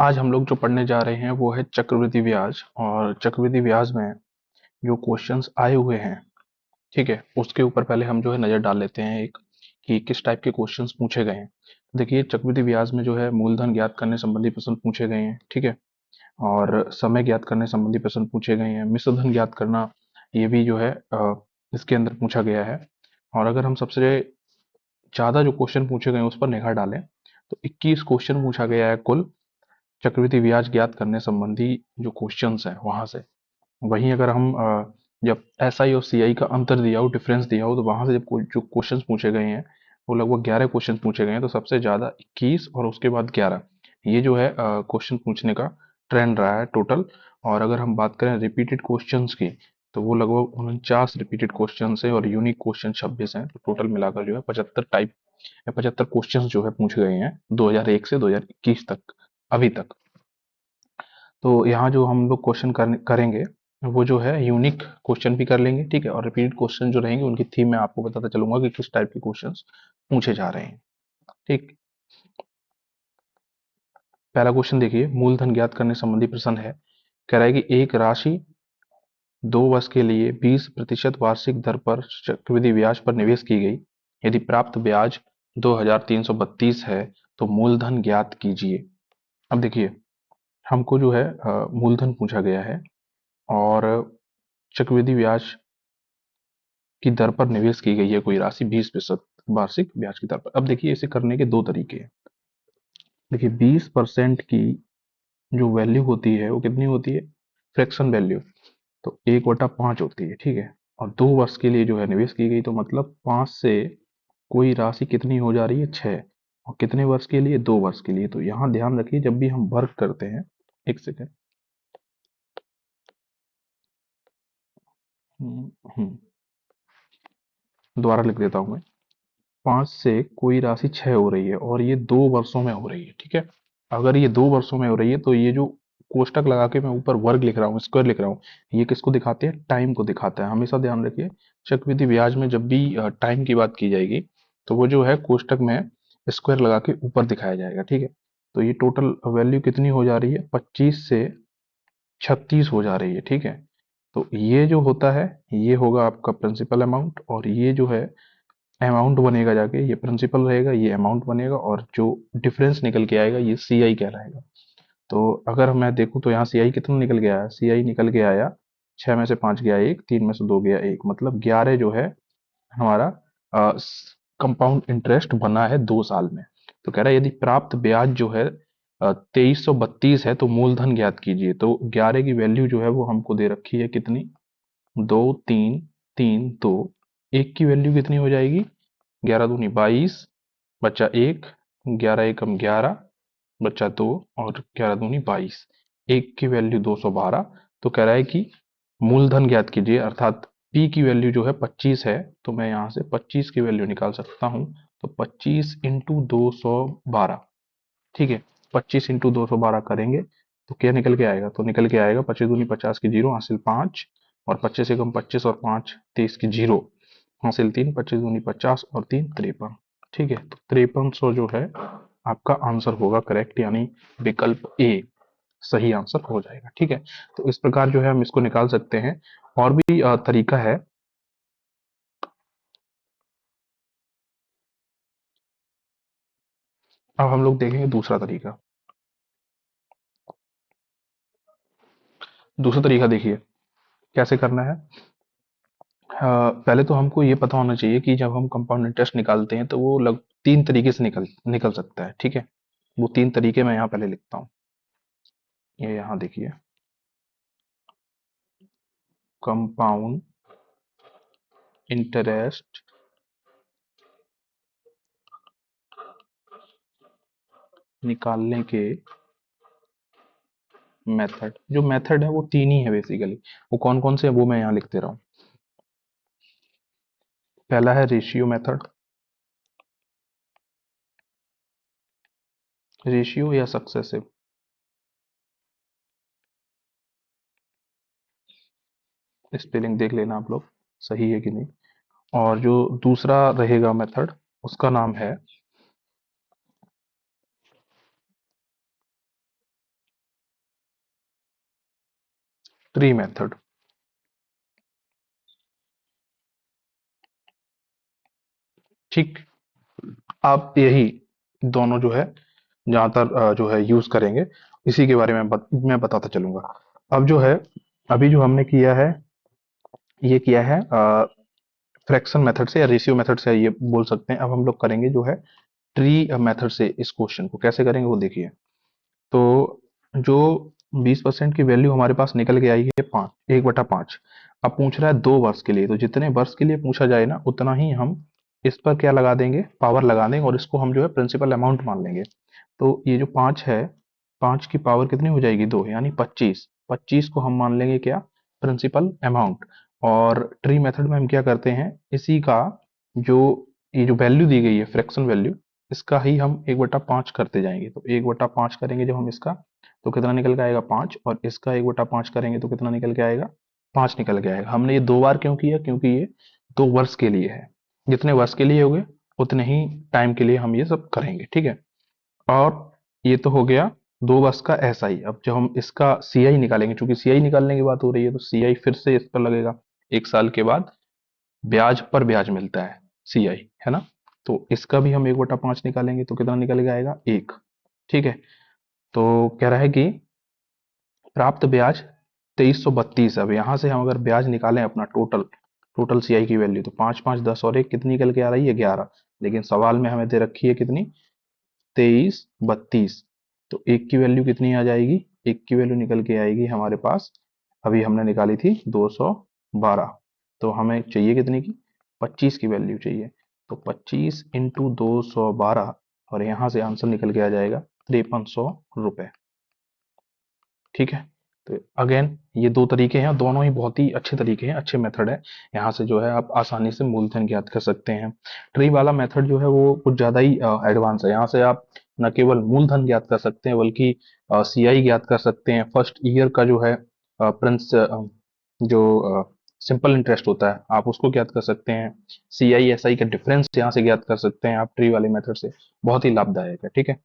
आज हम लोग जो पढ़ने जा रहे हैं वो है चक्रवृद्धि ब्याज। और चक्रवृद्धि ब्याज में जो क्वेश्चंस आए हुए हैं, ठीक है, उसके ऊपर पहले हम जो है नजर डाल लेते हैं एक कि किस टाइप के क्वेश्चंस पूछे गए हैं। देखिए, चक्रवृद्धि ब्याज में जो है मूलधन ज्ञात करने संबंधी प्रश्न पूछे गए हैं, ठीक है, और समय ज्ञात करने संबंधी प्रश्न पूछे गए हैं। मिश्र धन ज्ञात करना, ये भी जो है इसके अंदर पूछा गया है। और अगर हम सबसे ज्यादा जो क्वेश्चन पूछे गए हैं उस पर निगाह डालें तो 21 क्वेश्चन पूछा गया है कुल चक्रवृद्धि ब्याज ज्ञात करने संबंधी जो क्वेश्चंस हैं वहां से। वहीं अगर हम जब एसआई और सीआई का अंतर दिया हो, डिफरेंस दिया हो, तो वहां से जब जो क्वेश्चंस पूछे गए हैं वो लगभग 11 क्वेश्चन पूछे गए हैं। तो सबसे ज्यादा 21 और उसके बाद 11, ये जो है क्वेश्चन पूछने का ट्रेंड रहा है टोटल। और अगर हम बात करें रिपीटेड क्वेश्चंस की, तो वो लगभग 49 रिपीटेड क्वेश्चन है और यूनिक क्वेश्चन 26 हैं। तो टोटल मिलाकर जो है 75 टाइप या 75 क्वेश्चंस जो है पूछे गए हैं 2001 से 2021 तक, अभी तक। तो यहाँ जो हम लोग क्वेश्चन करेंगे वो जो है यूनिक क्वेश्चन भी कर लेंगे, ठीक है, और रिपीटेड क्वेश्चन जो रहेंगे उनकी थीम मैं आपको बताता चलूंगा कि किस टाइप के क्वेश्चंस पूछे जा रहे हैं। ठीक, पहला क्वेश्चन देखिए, मूलधन ज्ञात करने संबंधी प्रश्न है। कह रहा है कि एक राशि 2 वर्ष के लिए 20% वार्षिक दर पर चक्रवृद्धि ब्याज पर निवेश की गई। यदि प्राप्त ब्याज 2332 है तो मूलधन ज्ञात कीजिए। अब देखिए, हमको जो है मूलधन पूछा गया है और चक्रवृद्धि ब्याज की दर पर निवेश की गई है कोई राशि 20% वार्षिक ब्याज की दर पर। अब देखिए, इसे करने के दो तरीके हैं। देखिए, 20% की जो वैल्यू होती है वो कितनी होती है, फ्रैक्शन वैल्यू, तो 1/5 होती है, ठीक है। और 2 वर्ष के लिए जो है निवेश की गई, तो मतलब 5 से कोई राशि कितनी हो जा रही है, 6। और कितने वर्ष के लिए, 2 वर्ष के लिए। तो यहाँ ध्यान रखिए, जब भी हम वर्क करते हैं, एक सेकेंड, हम्म, हम्म, दोबारा लिख देता हूँ मैं। 5 से कोई राशि 6 हो रही है और ये 2 वर्षों में हो रही है, ठीक है। अगर ये 2 वर्षों में हो रही है तो ये जो कोष्टक लगा के मैं ऊपर वर्ग लिख रहा हूँ, स्क्वायर लिख रहा हूँ, ये किसको दिखाते हैं, टाइम को दिखाता है। हमेशा ध्यान रखिए, चक्रवृद्धि ब्याज में जब भी टाइम की बात की जाएगी तो वो जो है कोष्टक में स्क्वायर लगा के ऊपर दिखाया जाएगा, ठीक है। तो ये टोटल वैल्यू कितनी हो जा रही है, 25 से 36 हो जा रही है, ठीक है। तो ये जो होता है ये होगा आपका प्रिंसिपल अमाउंट, और ये जो है अमाउंट बनेगा जाके, ये प्रिंसिपल रहेगा, ये अमाउंट बनेगा, और जो डिफरेंस निकल के आएगा ये सी आई कहलाएगा। तो अगर मैं देखूं तो यहाँ सी आई कितना निकल के आया, सी आई निकल के आया 6 में से 5 गया 1, 3 में से 2 गया 1, मतलब 11 जो है हमारा कंपाउंड इंटरेस्ट बना है 2 साल में। तो कह रहा है यदि प्राप्त ब्याज जो है 2332 है तो मूलधन ज्ञात कीजिए। तो 11 की वैल्यू जो है वो हमको दे रखी है कितनी, 2 3 3 2, एक की वैल्यू कितनी हो जाएगी, 11 दूनी 22, बच्चा 1, 11 एकम 11, बच्चा 2, और 11 दूनी 22, एक की वैल्यू 212। तो कह रहा है कि मूलधन ज्ञात कीजिए, अर्थात पी की वैल्यू जो है 25 है, तो मैं यहाँ से 25 की वैल्यू निकाल सकता हूँ। तो 25 इंटू 212, ठीक है, 25 इंटू 212 करेंगे तो क्या निकल के आएगा, तो निकल के आएगा 25 दूनी 50 की जीरो, हासिल 5, और 25 एकम 25 और 5 23 की जीरो, हासिल 3, 25 दूनी 50 और 3 53, ठीक है। तो 5300 जो है आपका आंसर होगा करेक्ट, यानी विकल्प ए सही आंसर हो जाएगा, ठीक है। तो इस प्रकार जो है हम इसको निकाल सकते हैं। और भी तरीका है। अब हम लोग देखेंगे दूसरा तरीका। दूसरा तरीका देखिए कैसे करना है। पहले तो हमको ये पता होना चाहिए कि जब हम कंपाउंड इंटरेस्ट निकालते हैं तो वो लग 3 तरीके से निकल निकल सकता है, ठीक है। वो 3 तरीके मैं यहाँ पहले लिखता हूँ। ये यहाँ देखिए, कंपाउंड इंटरेस्ट निकालने के मेथड, जो मेथड है वो 3 ही है बेसिकली। वो कौन कौन से है वो मैं यहाँ लिख दे रहा हूँ। पहला है रेशियो मेथड, रेशियो या सक्सेसिव, स्पेलिंग देख लेना आप लोग सही है कि नहीं। और जो दूसरा रहेगा मेथड, उसका नाम है ट्री मेथड। ठीक, आप यही दोनों जो है ज्यादातर जो है यूज करेंगे, इसी के बारे में मैं बताता चलूंगा। अब जो है, अभी जो हमने किया है, ये किया है फ्रैक्शन मेथड से या रेशियो मेथड से, ये बोल सकते हैं। अब हम लोग करेंगे जो है ट्री मेथड से। इस क्वेश्चन को कैसे करेंगे वो देखिए। तो जो 20% की वैल्यू हमारे पास निकल के आई है 1/5। अब पूछ रहा है 2 वर्ष के लिए, तो जितने वर्ष के लिए पूछा जाए ना उतना ही हम इस पर क्या लगा देंगे, पावर लगा देंगे, और इसको हम जो है प्रिंसिपल अमाउंट मान लेंगे। तो ये जो 5 है, 5 की पावर कितनी हो जाएगी, 2, यानी 25। 25 को हम मान लेंगे क्या, प्रिंसिपल अमाउंट। और ट्री मेथड में हम क्या करते हैं, इसी का जो ये जो वैल्यू दी गई है फ्रैक्शन वैल्यू, इसका ही हम 1/5 करते जाएंगे। तो 1/5 करेंगे जब हम इसका, तो कितना निकल के आएगा, 5। और इसका 1/5 करेंगे तो कितना निकल के आएगा, 5 निकल के आएगा। हमने ये 2 बार क्यों किया, क्योंकि ये 2 वर्ष के लिए है। जितने वर्ष के लिए हो गए उतने ही टाइम के लिए हम ये सब करेंगे, ठीक है। और ये तो हो गया 2 वर्ष का SI। अब जब हम इसका CI निकालेंगे, चूंकि CI निकालने की बात हो रही है, तो CI फिर से इस पर लगेगा। 1 साल के बाद ब्याज पर ब्याज मिलता है, CI, है ना। तो इसका भी हम 1/5 निकालेंगे तो कितना निकल के आएगा, 1। ठीक है। तो कह रहा है कि प्राप्त ब्याज 2332। अब यहाँ से हम अगर ब्याज निकालें अपना टोटल, टोटल CI की वैल्यू, तो 5 5 10 और 1 कितनी निकल के आ रही है, 11। लेकिन सवाल में हमें दे रखी है कितनी, 2332। तो एक की वैल्यू कितनी आ जाएगी, एक की वैल्यू निकल के आएगी हमारे पास, अभी हमने निकाली थी 212। तो हमें चाहिए कितनी की, 25 की वैल्यू चाहिए। तो 25 इंटू 212, और यहाँ से आंसर निकल के आ जाएगा 5300 रुपए। ठीक है। तो अगेन ये 2 तरीके हैं, दोनों ही बहुत ही अच्छे तरीके हैं, अच्छे मेथड है। यहाँ से जो है आप आसानी से मूलधन ज्ञात कर सकते हैं। ट्री वाला मेथड जो है वो कुछ ज्यादा ही एडवांस है। यहाँ से आप न केवल मूलधन ज्ञात कर सकते हैं, बल्कि CI ज्ञात कर सकते हैं। फर्स्ट ईयर का जो है प्रिंस जो सिंपल इंटरेस्ट होता है, आप उसको ज्ञात कर सकते हैं। CI SI का डिफरेंस यहाँ से ज्ञात कर सकते हैं आप ट्री वाले मेथड से। बहुत ही लाभदायक है, ठीक है।